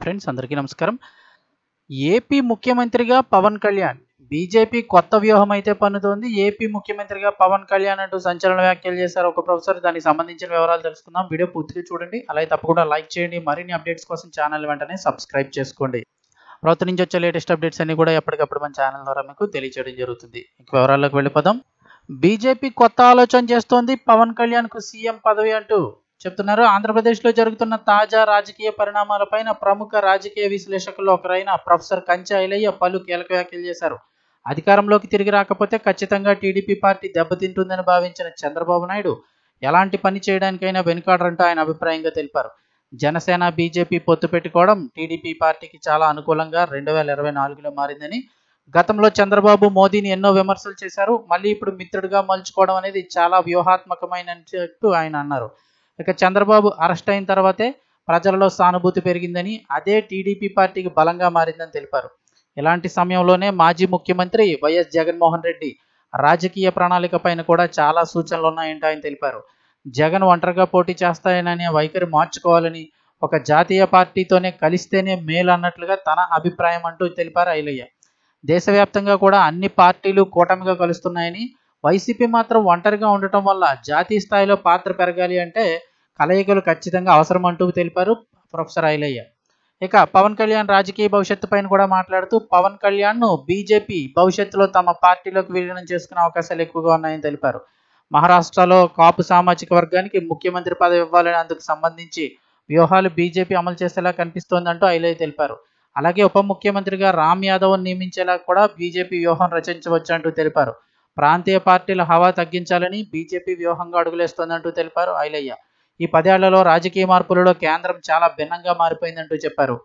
Friends అందరికీ నమస్కారం. AP ముఖ్యమంత్రిగా పవన్ కళ్యాణ్. బీజేపీ కొత్త వ్యూహం అయితే పన్నుతోంది. ఏపీ ముఖ్యమంత్రిగా పవన్ కళ్యాణ్ అంటూ సంచలన వ్యాఖ్యలు చేశారు ఒక ప్రొఫెసర్. దానికి సంబంధించిన వివరాలు తెలుసుకుందాం. వీడియో పూర్తిగా చూడండి. అలాగే తప్పకుండా లైక్ చేయండి. మరిన్ని అప్డేట్స్ కోసం ఛానల్ వెంటనే సబ్స్క్రైబ్ చేసుకోండి. ప్రభుత్వం నుంచి వచ్చే లేటెస్ట్ అప్డేట్స్ అన్ని కూడా ఎప్పటికప్పుడు మన ఛానల్ ద్వారా మీకు తెలియజేయడం జరుగుతుంది. ఇక వివరాల్లోకి వెళ్ళిపోదాం. బీజేపీ కొత్త ఆలోచన చేస్తోంది. పవన్ కళ్యాణ్కు సీఎం పదవి అంటూ చెప్తున్నారు. ఆంధ్రప్రదేశ్లో జరుగుతున్న తాజా రాజకీయ పరిణామాలపైన ప్రముఖ రాజకీయ విశ్లేషకుల్లో ఒకరైన ప్రొఫెసర్ కంచె ఐలయ్య పలు కీలక వ్యాఖ్యలు చేశారు. అధికారంలోకి తిరిగి రాకపోతే ఖచ్చితంగా టీడీపీ పార్టీ దెబ్బతింటుందని భావించిన చంద్రబాబు నాయుడు ఎలాంటి పని చేయడానికైనా వెనుకాడరంటూ ఆయన అభిప్రాయంగా తెలిపారు. జనసేన బీజేపీ పొత్తు పెట్టుకోవడం టీడీపీ పార్టీకి చాలా అనుకూలంగా 2024లో మారిందని, గతంలో చంద్రబాబు మోదీని ఎన్నో విమర్శలు చేశారు. మళ్ళీ ఇప్పుడు మిత్రుడిగా మలుచుకోవడం అనేది చాలా వ్యూహాత్మకమైనట్టు ఆయన అన్నారు. ఇక చంద్రబాబు అరెస్ట్ అయిన తర్వాతే ప్రజలలో సానుభూతి పెరిగిందని, అదే టీడీపీ పార్టీకి బలంగా మారిందని తెలిపారు. ఇలాంటి సమయంలోనే మాజీ ముఖ్యమంత్రి వైఎస్ జగన్మోహన్ రెడ్డి రాజకీయ ప్రణాళిక పైన కూడా చాలా సూచనలు ఉన్నాయంటూ ఆయన తెలిపారు. జగన్ ఒంటరిగా పోటీ చేస్తాయననే వైఖరి మార్చుకోవాలని, ఒక జాతీయ పార్టీతోనే కలిస్తేనే మేలు అన్నట్లుగా తన అభిప్రాయం అంటూ తెలిపారు ఐలయ్య. దేశవ్యాప్తంగా కూడా అన్ని పార్టీలు కూటమిగా కలుస్తున్నాయని, వైసీపీ మాత్రం ఒంటరిగా ఉండటం వల్ల జాతీయ స్థాయిలో పాత్ర పెరగాలి అంటే కలయికలు ఖచ్చితంగా అవసరం అంటూ తెలిపారు ప్రొఫెసర్ ఐలయ్య. ఇక పవన్ కళ్యాణ్ రాజకీయ భవిష్యత్తు పైన కూడా మాట్లాడుతూ, పవన్ కళ్యాణ్ను బీజేపీ భవిష్యత్తులో తమ పార్టీలోకి విలీనం చేసుకునే అవకాశాలు ఎక్కువగా ఉన్నాయని తెలిపారు. మహారాష్ట్రలో కాపు సామాజిక వర్గానికి ముఖ్యమంత్రి పదవి ఇవ్వాలని అందుకు సంబంధించి వ్యూహాలు బీజేపీ అమలు చేసేలా కనిపిస్తోందంటూ ఐలయ్య తెలిపారు. అలాగే ఉప ముఖ్యమంత్రిగా రామ్ యాదవ్ను నియమించేలా కూడా బీజేపీ వ్యూహం రచించవచ్చు అంటూ తెలిపారు. ప్రాంతీయ పార్టీల హవా తగ్గించాలని బీజేపీ వ్యూహంగా అడుగులేస్తోందంటూ తెలిపారు ఐలయ్య. ఈ 10 ఏళ్లలో రాజకీయ మార్పులలో కేంద్రం చాలా భిన్నంగా మారిపోయిందంటూ చెప్పారు.